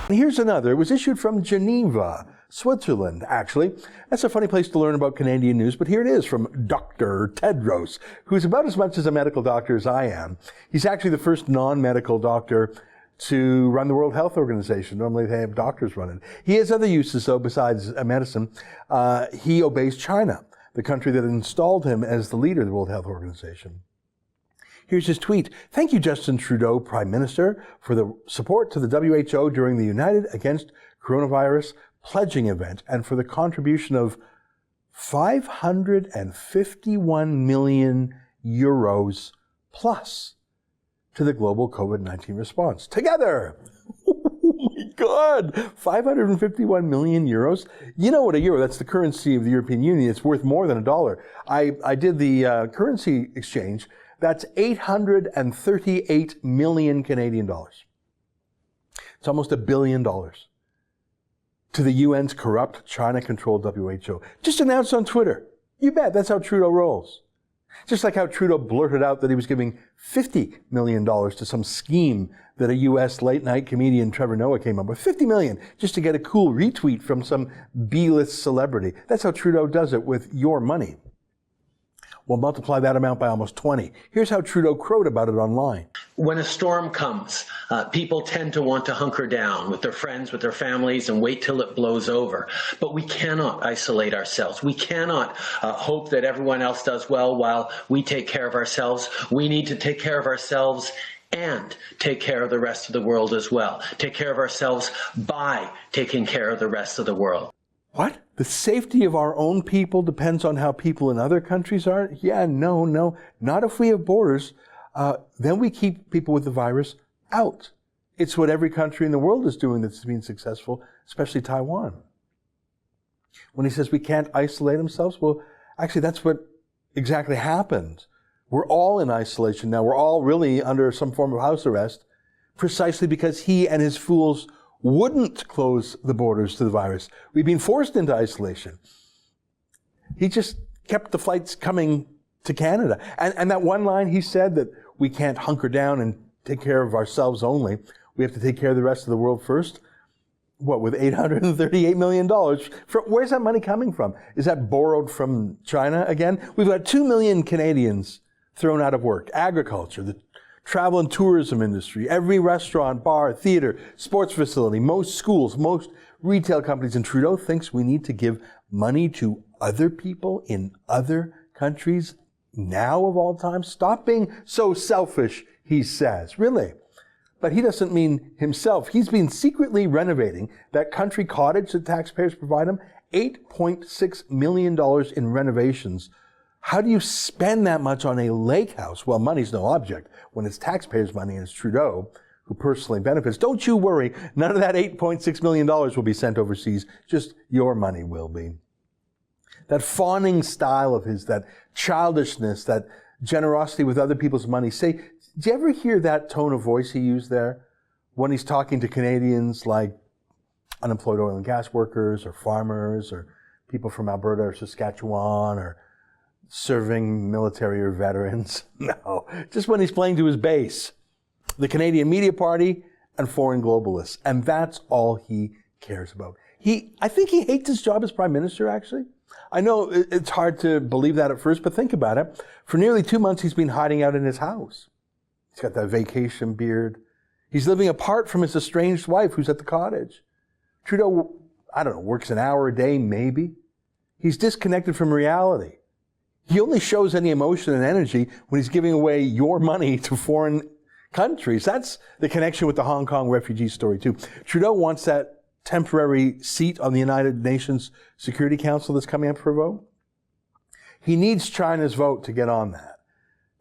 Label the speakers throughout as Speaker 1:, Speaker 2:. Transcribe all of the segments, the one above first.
Speaker 1: And here's another. It was issued from Geneva, Switzerland, actually. That's a funny place to learn about Canadian news, but here it is from Dr. Tedros, who's about as much as a medical doctor as I am. He's actually the first non-medical doctor to run the World Health Organization. Normally they have doctors run it. He has other uses, though, besides medicine. He obeys China, the country that installed him as the leader of the World Health Organization. Here's his tweet. Thank you, Justin Trudeau, Prime Minister, for the support to the WHO during the United Against Coronavirus pledging event and for the contribution of 551 million euros plus to the global COVID-19 response. Together! Oh my God! 551 million euros? You know what a euro, that's the currency of the European Union. It's worth more than $1. I did the currency exchange. That's 838 million Canadian dollars. It's almost $1 billion to the UN's corrupt, China-controlled WHO. Just announced on Twitter. You bet, that's how Trudeau rolls. Just like how Trudeau blurted out that he was giving $50 million to some scheme that a U.S. late-night comedian Trevor Noah came up with. $50 million just to get a cool retweet from some B-list celebrity. That's how Trudeau does it with your money. We'll multiply that amount by almost 20. Here's how Trudeau crowed about it online.
Speaker 2: When a storm comes, people tend to want to hunker down with their friends, with their families, and wait till it blows over. But we cannot isolate ourselves. We cannot hope that everyone else does well while we take care of ourselves. We need to take care of ourselves and take care of the rest of the world as well. Take care of ourselves by taking care of the rest of the world.
Speaker 1: What? The safety of our own people depends on how people in other countries are? Yeah, no. Not if we have borders. Then we keep people with the virus out. It's what every country in the world is doing that's been successful, especially Taiwan. When he says we can't isolate themselves, well, actually that's what exactly happened. We're all in isolation now. We're all really under some form of house arrest, precisely because he and his fools wouldn't close the borders to the virus. We've been forced into isolation. He just kept the flights coming to Canada. And that one line he said that we can't hunker down and take care of ourselves only. We have to take care of the rest of the world first. What, with $838 million? Where's that money coming from? Is that borrowed from China again? We've got 2 million Canadians thrown out of work. Agriculture, the travel and tourism industry, every restaurant, bar, theater, sports facility, most schools, most retail companies. And Trudeau thinks we need to give money to other people in other countries now of all time. Stop being so selfish, he says. Really? But he doesn't mean himself. He's been secretly renovating that country cottage that taxpayers provide him. $8.6 million in renovations. How do you spend that much on a lake house? Well, money's no object when it's taxpayers' money and it's Trudeau who personally benefits. Don't you worry. None of that $8.6 million will be sent overseas. Just your money will be. That fawning style of his, that childishness, that generosity with other people's money. Say, do you ever hear that tone of voice he used there when he's talking to Canadians like unemployed oil and gas workers or farmers or people from Alberta or Saskatchewan or serving military or veterans? No, just when he's playing to his base, the Canadian Media Party and foreign globalists. And that's all he cares about. I think he hates his job as Prime Minister, actually. I know it's hard to believe that at first, but think about it. For nearly 2 months, he's been hiding out in his house. He's got that vacation beard. He's living apart from his estranged wife who's at the cottage. Trudeau, I don't know, works an hour a day, maybe. He's disconnected from reality. He only shows any emotion and energy when he's giving away your money to foreign countries. That's the connection with the Hong Kong refugee story, too. Trudeau wants that temporary seat on the United Nations Security Council that's coming up for a vote. He needs China's vote to get on that,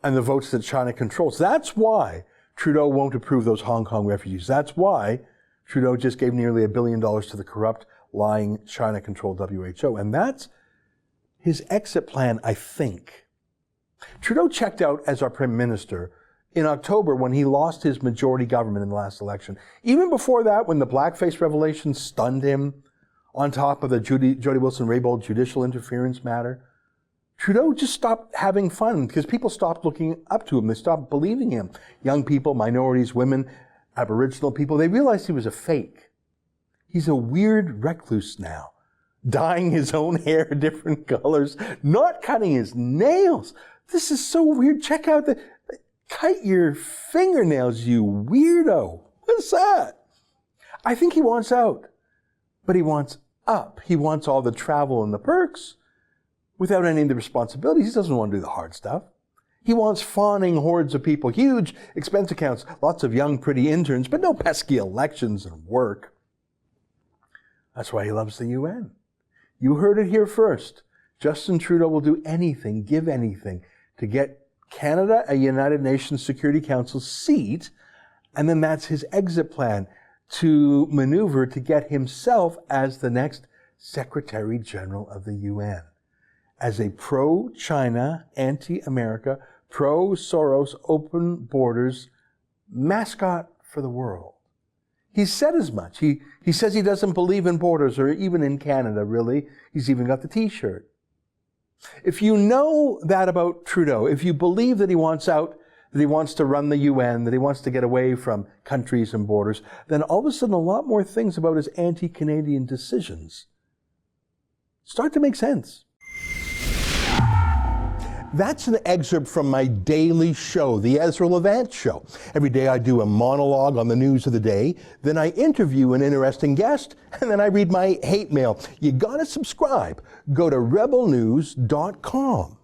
Speaker 1: and the votes that China controls. That's why Trudeau won't approve those Hong Kong refugees. That's why Trudeau just gave nearly $1 billion to the corrupt, lying, China-controlled WHO. And that's his exit plan, I think. Trudeau checked out as our Prime Minister in October when he lost his majority government in the last election. Even before that, when the blackface revelation stunned him, on top of the Jody Wilson-Raybould judicial interference matter, Trudeau just stopped having fun because people stopped looking up to him. They stopped believing him. Young people, minorities, women, Aboriginal people, they realized he was a fake. He's a weird recluse now, dyeing his own hair different colors, not cutting his nails. This is so weird. Check out cut your fingernails, you weirdo. What's that? I think he wants out, but he wants up. He wants all the travel and the perks without any of the responsibilities. He doesn't want to do the hard stuff. He wants fawning hordes of people, huge expense accounts, lots of young, pretty interns, but no pesky elections and work. That's why he loves the UN. You heard it here first. Justin Trudeau will do anything, give anything, to get Canada a United Nations Security Council seat, and then that's his exit plan, to maneuver to get himself as the next Secretary General of the UN. As a pro-China, anti-America, pro-Soros, open borders mascot for the world. He's said as much. He says he doesn't believe in borders, or even in Canada, really. He's even got the T-shirt. If you know that about Trudeau, if you believe that he wants out, that he wants to run the UN, that he wants to get away from countries and borders, then all of a sudden a lot more things about his anti-Canadian decisions start to make sense. That's an excerpt from my daily show, the EZRA Levant Show. Every day I do a monologue on the news of the day, then I interview an interesting guest, and then I read my hate mail. You gotta subscribe. Go to rebelnews.com.